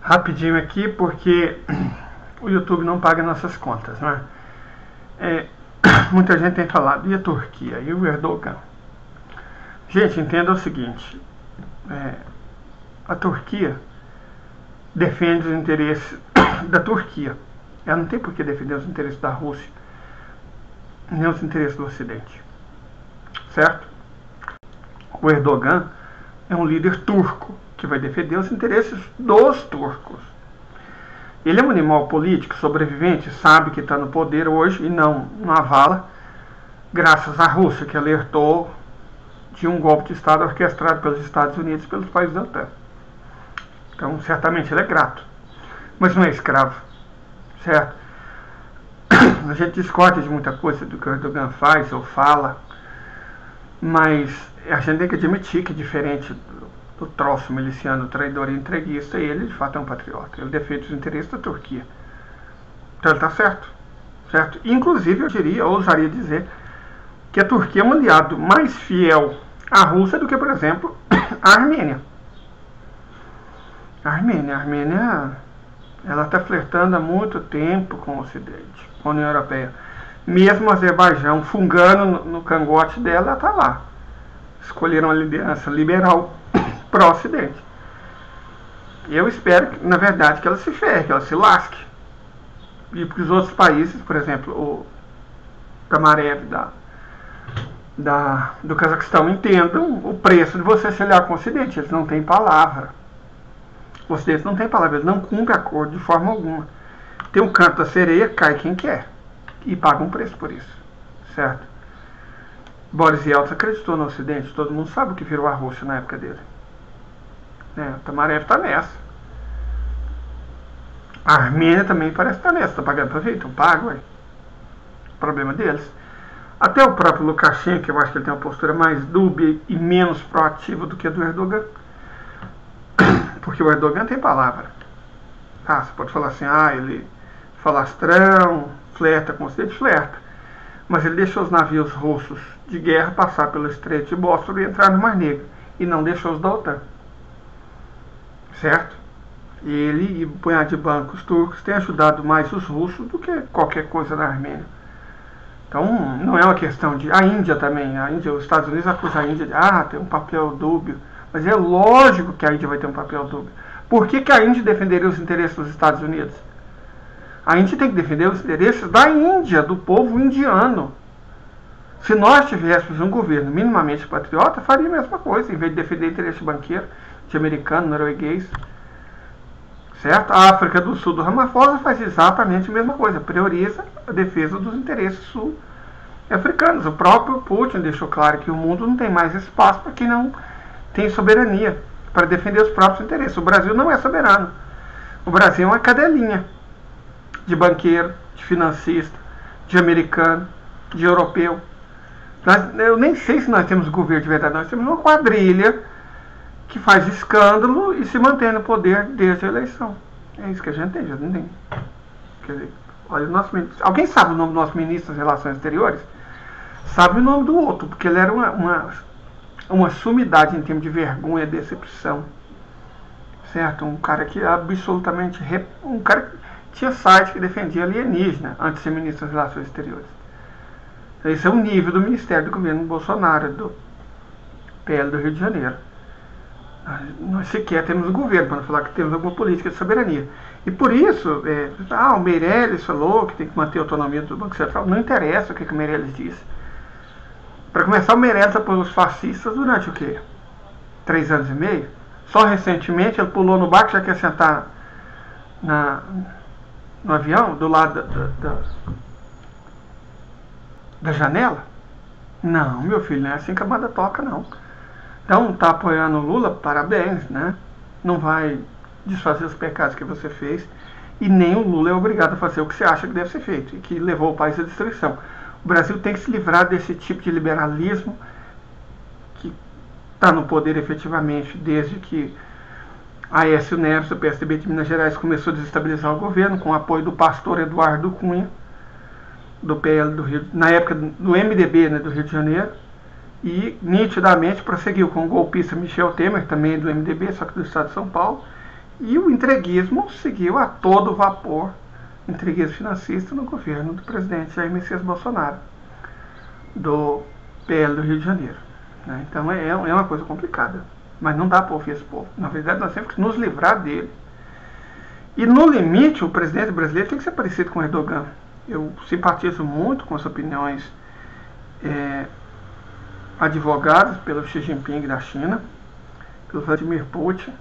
Rapidinho aqui, porque o YouTube não paga nossas contas, né? Muita gente tem falado, e a Turquia, e o Erdogan? Gente, entenda o seguinte, a Turquia defende os interesses da Turquia. Ela não tem por que defender os interesses da Rússia, nem os interesses do Ocidente, certo? O Erdogan é um líder turco que vai defender os interesses dos turcos. Ele é um animal político, sobrevivente, sabe que está no poder hoje e não avala, graças à Rússia, que alertou de um golpe de Estado orquestrado pelos Estados Unidos e pelos países da OTAN. Então, certamente ele é grato, mas não é escravo, certo? A gente discorda de muita coisa do que o Erdogan faz ou fala, mas a gente tem que admitir que, diferente do troço miliciano, traidor e entreguista, ele de fato é um patriota. Ele defende os interesses da Turquia. Então ele está certo, certo? Inclusive, eu diria, ousaria dizer, que a Turquia é um aliado mais fiel à Rússia do que, por exemplo, a Armênia. A Armênia, ela está flertando há muito tempo com o Ocidente, com a União Europeia. Mesmo o Azerbaijão fungando no cangote dela, ela está lá. Escolheram a liderança liberal pró-Ocidente. Eu espero, na verdade, que ela se ferre, que ela se lasque. E que os outros países, por exemplo, o Tamarev do Cazaquistão, entendam o preço de você se aliar com o Ocidente. Eles não têm palavra. O Ocidente não tem palavra, eles não cumprem acordo de forma alguma. Tem um canto da sereia, cai quem quer. E paga um preço por isso. Certo? Boris Yeltsin acreditou no Ocidente, todo mundo sabe o que virou a Rússia na época dele. O Tamarev está nessa. A Armênia também parece estar nessa, está pagando para ver, então paga, ué. Problema deles. Até o próprio Lukashenko, eu acho que ele tem uma postura mais dúbia e menos proativa do que a do Erdogan. Porque o Erdogan tem palavra. Você pode falar assim, ele falastrão, flerta com o Ocidente, flerta. Mas ele deixou os navios russos de guerra passar pelo Estreito de Bósforo e entrar no Mar Negro. E não deixou os da OTAN. Certo? Ele e o punhado de bancos turcos têm ajudado mais os russos do que qualquer coisa na Armênia. Então, não é uma questão de... A Índia também. Os Estados Unidos acusam a Índia de tem um papel dúbio. Mas é lógico que a Índia vai ter um papel dúbio. Por que a Índia defenderia os interesses dos Estados Unidos? A Índia tem que defender os interesses da Índia, do povo indiano. Se nós tivéssemos um governo minimamente patriota, faria a mesma coisa, em vez de defender interesse banqueiro, de americano, norueguês. Certo? A África do Sul do Ramaphosa faz exatamente a mesma coisa, prioriza a defesa dos interesses sul-africanos. O próprio Putin deixou claro que o mundo não tem mais espaço para quem não tem soberania, para defender os próprios interesses. O Brasil não é soberano. O Brasil é uma cadelinha de banqueiro, de financista, de americano, de europeu. Eu nem sei se nós temos governo de verdade, nós temos uma quadrilha que faz escândalo e se mantém no poder desde a eleição. É isso que a gente tem, já não tem. Quer dizer, olha o nosso ministro. Alguém sabe o nome do nosso ministro das Relações Exteriores? Sabe o nome do outro, porque ele era uma sumidade em termos de vergonha e decepção. Certo? Um cara que absolutamente... Um cara que tinha site que defendia alienígena antes de ser ministro das Relações Exteriores. Esse é o nível do Ministério do Governo Bolsonaro, do PL do Rio de Janeiro. Nós sequer temos um governo, para não falar que temos alguma política de soberania. E por isso, o Meirelles falou que tem que manter a autonomia do Banco Central. Não interessa o que o Meirelles diz. Para começar, o Meirelles apoiou os fascistas durante o quê? 3 anos e meio? Só recentemente ele pulou no barco, já quer sentar no avião, do lado da janela? Não, meu filho, não é assim que a banda toca, não. Então, está apoiando o Lula, parabéns, né? Não vai desfazer os pecados que você fez. E nem o Lula é obrigado a fazer o que você acha que deve ser feito. E que levou o país à destruição. O Brasil tem que se livrar desse tipo de liberalismo que está no poder efetivamente desde que Aécio Neves, do PSDB de Minas Gerais, começou a desestabilizar o governo com o apoio do pastor Eduardo Cunha, do PL do Rio, na época do MDB, né, do Rio de Janeiro. E nitidamente prosseguiu com o golpista Michel Temer, também do MDB, só que do estado de São Paulo, E o entreguismo seguiu a todo vapor, entreguismo financista no governo do presidente Jair Messias Bolsonaro, do PL do Rio de Janeiro. Né? Então é uma coisa complicada, mas não dá para ouvir esse povo. Na verdade, nós temos que nos livrar dele. E no limite, o presidente brasileiro tem que ser parecido com Erdogan. Eu simpatizo muito com as opiniões advogadas pelo Xi Jinping da China, pelo Vladimir Putin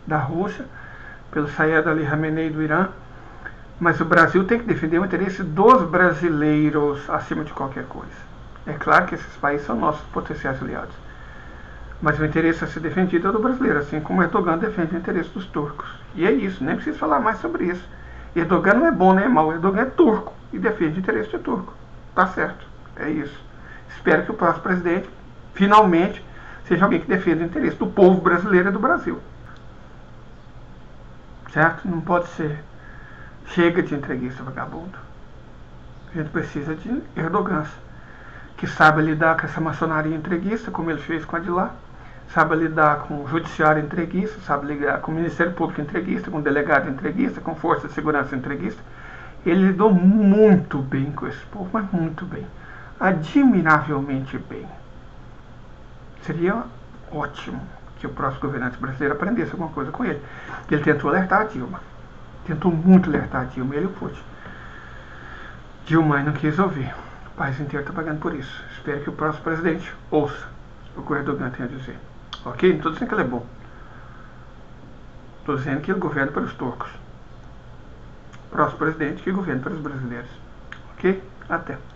da Rússia, pelo Sayed Ali Khamenei do Irã, mas o Brasil tem que defender o interesse dos brasileiros acima de qualquer coisa. É claro que esses países são nossos potenciais aliados, mas o interesse a ser defendido é do brasileiro, assim como Erdogan defende o interesse dos turcos. E é isso, nem preciso falar mais sobre isso. Erdogan não é bom nem é mau, Erdogan é turco e defende o interesse do turco. Tá certo, é isso. Espero que o próximo presidente, finalmente, seja alguém que defenda o interesse do povo brasileiro e do Brasil. Certo? Não pode ser. Chega de entreguista vagabundo. A gente precisa de Erdogan, que sabe lidar com essa maçonaria entreguista, como ele fez com a de lá, sabe lidar com o judiciário entreguista, sabe lidar com o Ministério Público entreguista, com o delegado entreguista, com força de segurança entreguista. Ele lidou muito bem com esse povo, mas muito bem. Admiravelmente bem. Seria ótimo que o próximo governante brasileiro aprendesse alguma coisa com ele. Ele tentou alertar a Dilma. Tentou muito alertar a Dilma, ele e o Putin. Dilma não quis ouvir. O país inteiro está pagando por isso. Espero que o próximo presidente ouça o que o Erdogan tem a dizer. Ok? Não estou dizendo que ele é bom. Estou dizendo que ele governa para os turcos. Próximo presidente que governa para os brasileiros. Ok? Até.